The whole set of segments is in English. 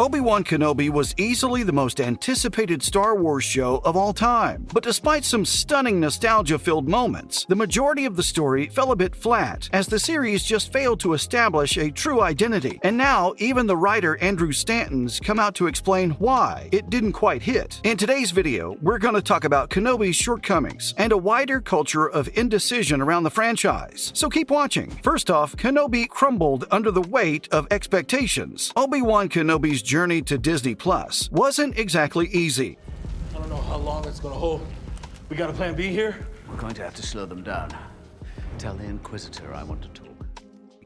Obi-Wan Kenobi was easily the most anticipated Star Wars show of all time, but despite some stunning nostalgia-filled moments, the majority of the story fell a bit flat, as the series just failed to establish a true identity, and now even the writer Andrew Stanton's come out to explain why it didn't quite hit. In today's video, we're going to talk about Kenobi's shortcomings and a wider culture of indecision around the franchise, so keep watching. First off, Kenobi crumbled under the weight of expectations. Obi-Wan Kenobi's journey to Disney Plus wasn't exactly easy. I don't know how long it's gonna hold. We got a plan B here? We're going to have to slow them down. Tell the Inquisitor I want to talk.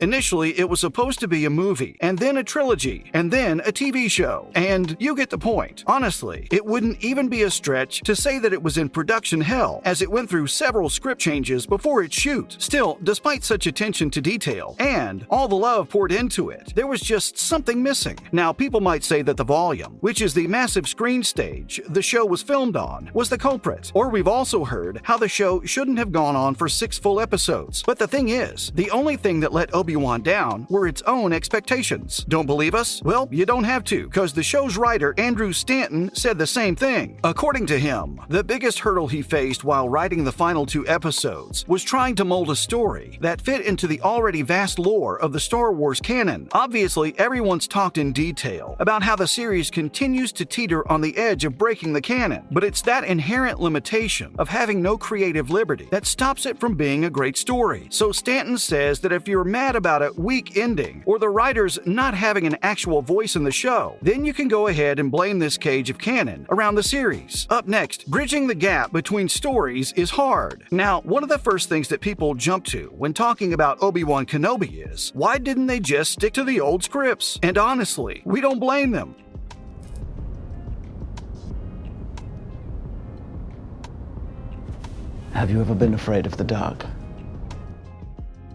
Initially, it was supposed to be a movie, and then a trilogy, and then a TV show. And you get the point. Honestly, it wouldn't even be a stretch to say that it was in production hell, as it went through several script changes before its shoot. Still, despite such attention to detail, and all the love poured into it, there was just something missing. Now, people might say that the volume, which is the massive screen stage the show was filmed on, was the culprit. Or we've also heard how the show shouldn't have gone on for 6 full episodes. But the thing is, the only thing that let Obi-Wan down were its own expectations. Don't believe us? Well, you don't have to, because the show's writer Andrew Stanton said the same thing. According to him, the biggest hurdle he faced while writing the final 2 episodes was trying to mold a story that fit into the already vast lore of the Star Wars canon. Obviously, everyone's talked in detail about how the series continues to teeter on the edge of breaking the canon, but it's that inherent limitation of having no creative liberty that stops it from being a great story. So Stanton says that if you're mad about a weak ending or the writers not having an actual voice in the show, then you can go ahead and blame this cage of canon around the series. Up next, bridging the gap between stories is hard. Now, one of the first things that people jump to when talking about Obi-Wan Kenobi is, why didn't they just stick to the old scripts? And honestly, we don't blame them. Have you ever been afraid of the dark?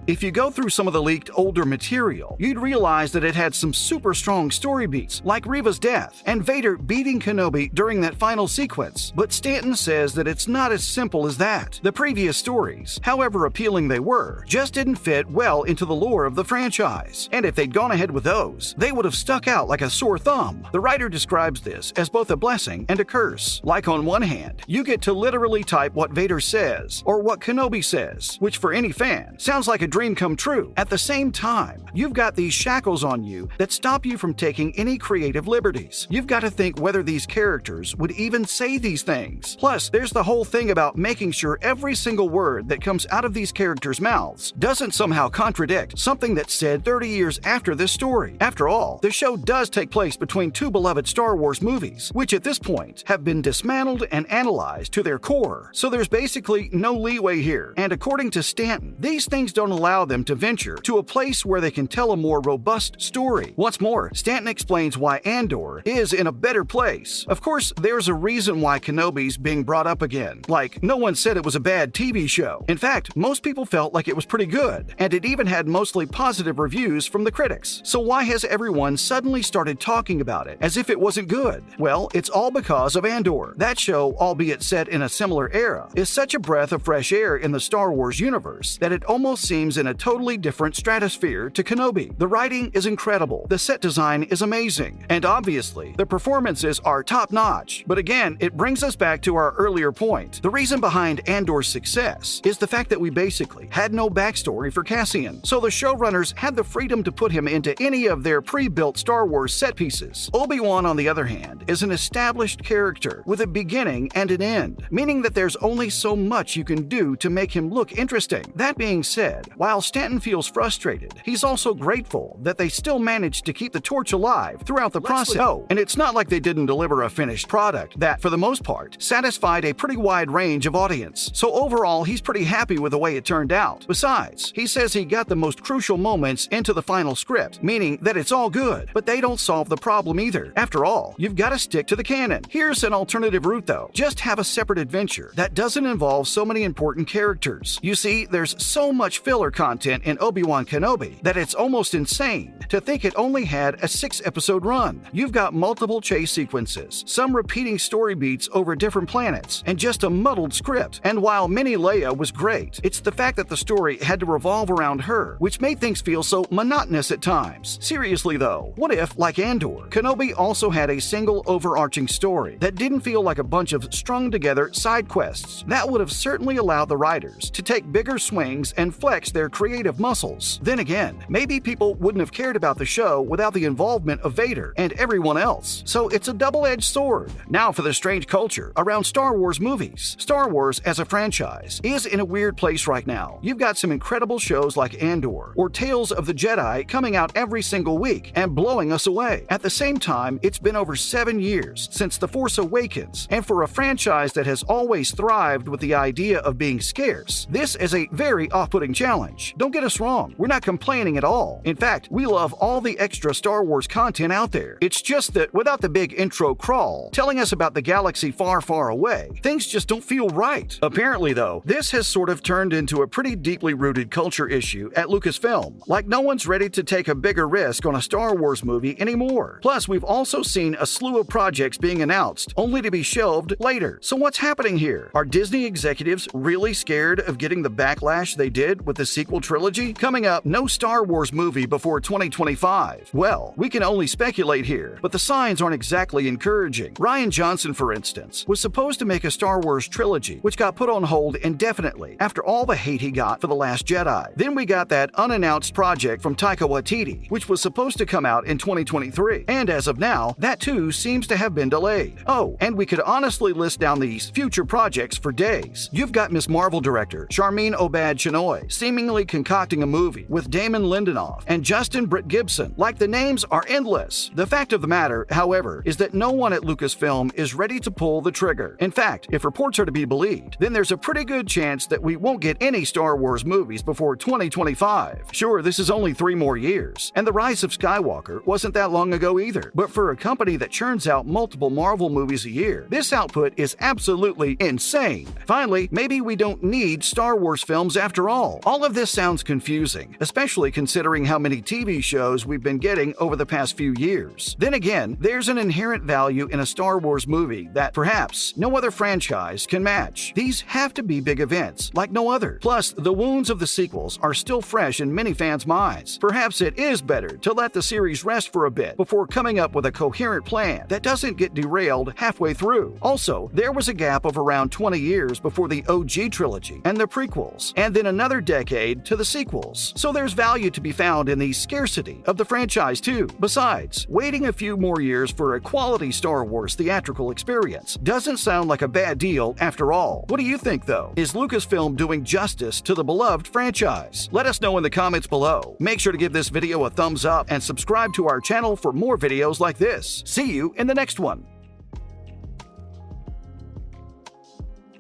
If you go through some of the leaked older material, you'd realize that it had some super strong story beats, like Reva's death and Vader beating Kenobi during that final sequence. But Stanton says that it's not as simple as that. The previous stories, however appealing they were, just didn't fit well into the lore of the franchise. And if they'd gone ahead with those, they would have stuck out like a sore thumb. The writer describes this as both a blessing and a curse. Like on one hand, you get to literally type what Vader says, or what Kenobi says, which for any fan sounds like a dream come true. At the same time, you've got these shackles on you that stop you from taking any creative liberties. You've got to think whether these characters would even say these things. Plus, there's the whole thing about making sure every single word that comes out of these characters' mouths doesn't somehow contradict something that's said 30 years after this story. After all, the show does take place between 2 beloved Star Wars movies, which at this point have been dismantled and analyzed to their core. So there's basically no leeway here. And according to Stanton, these things don't allow them to venture to a place where they can tell a more robust story. What's more, Stanton explains why Andor is in a better place. Of course, there's a reason why Kenobi's being brought up again. Like, no one said it was a bad TV show. In fact, most people felt like it was pretty good, and it even had mostly positive reviews from the critics. So why has everyone suddenly started talking about it as if it wasn't good? Well, it's all because of Andor. That show, albeit set in a similar era, is such a breath of fresh air in the Star Wars universe that it almost seems in a totally different stratosphere to Kenobi. The writing is incredible, the set design is amazing, and obviously, the performances are top-notch. But again, it brings us back to our earlier point. The reason behind Andor's success is the fact that we basically had no backstory for Cassian, so the showrunners had the freedom to put him into any of their pre-built Star Wars set pieces. Obi-Wan, on the other hand, is an established character with a beginning and an end, meaning that there's only so much you can do to make him look interesting. That being said, while Stanton feels frustrated, he's also grateful that they still managed to keep the torch alive throughout the process. Oh, and it's not like they didn't deliver a finished product that, for the most part, satisfied a pretty wide range of audience. So overall, he's pretty happy with the way it turned out. Besides, he says he got the most crucial moments into the final script, meaning that it's all good, but they don't solve the problem either. After all, you've got to stick to the canon. Here's an alternative route though. Just have a separate adventure that doesn't involve so many important characters. You see, there's so much filler filler content in Obi-Wan Kenobi that it's almost insane to think it only had a 6-episode run. You've got multiple chase sequences, some repeating story beats over different planets, and just a muddled script. And while Mini Leia was great, it's the fact that the story had to revolve around her, which made things feel so monotonous at times. Seriously though, what if, like Andor, Kenobi also had a single overarching story that didn't feel like a bunch of strung-together side quests? That would have certainly allowed the writers to take bigger swings and flex their creative muscles. Then again, maybe people wouldn't have cared about the show without the involvement of Vader and everyone else. So it's a double-edged sword. Now for the strange culture around Star Wars movies. Star Wars as a franchise is in a weird place right now. You've got some incredible shows like Andor or Tales of the Jedi coming out every single week and blowing us away. At the same time, it's been over 7 years since The Force Awakens, and for a franchise that has always thrived with the idea of being scarce, this is a very off-putting challenge. Don't get us wrong, we're not complaining at all. In fact, we love all the extra Star Wars content out there. It's just that without the big intro crawl telling us about the galaxy far, far away, things just don't feel right. Apparently though, this has sort of turned into a pretty deeply rooted culture issue at Lucasfilm. Like no one's ready to take a bigger risk on a Star Wars movie anymore. Plus, we've also seen a slew of projects being announced, only to be shelved later. So what's happening here? Are Disney executives really scared of getting the backlash they did with the sequel trilogy? Coming up, no Star Wars movie before 2025. Well, we can only speculate here, but the signs aren't exactly encouraging. Rian Johnson, for instance, was supposed to make a Star Wars trilogy, which got put on hold indefinitely after all the hate he got for The Last Jedi. Then we got that unannounced project from Taika Waititi, which was supposed to come out in 2023, and as of now, that too seems to have been delayed. Oh, and we could honestly list down these future projects for days. You've got Ms. Marvel director Charmin Obad-Chinoy seemingly concocting a movie with Damon Lindelof and Justin Britt Gibson. Like, the names are endless. The fact of the matter, however, is that no one at Lucasfilm is ready to pull the trigger. In fact, if reports are to be believed, then there's a pretty good chance that we won't get any Star Wars movies before 2025. Sure, this is only 3 more years, and The Rise of Skywalker wasn't that long ago either. But for a company that churns out multiple Marvel movies a year, this output is absolutely insane. Finally, maybe we don't need Star Wars films after all. All of this sounds confusing, especially considering how many TV shows we've been getting over the past few years. Then again, there's an inherent value in a Star Wars movie that perhaps no other franchise can match. These have to be big events like no other. Plus, the wounds of the sequels are still fresh in many fans' minds. Perhaps it is better to let the series rest for a bit before coming up with a coherent plan that doesn't get derailed halfway through. Also, there was a gap of around 20 years before the OG trilogy and the prequels, and then another decade to the sequels. So there's value to be found in the scarcity of the franchise too. Besides, waiting a few more years for a quality Star Wars theatrical experience doesn't sound like a bad deal after all. What do you think though? Is Lucasfilm doing justice to the beloved franchise? Let us know in the comments below. Make sure to give this video a thumbs up and subscribe to our channel for more videos like this. See you in the next one.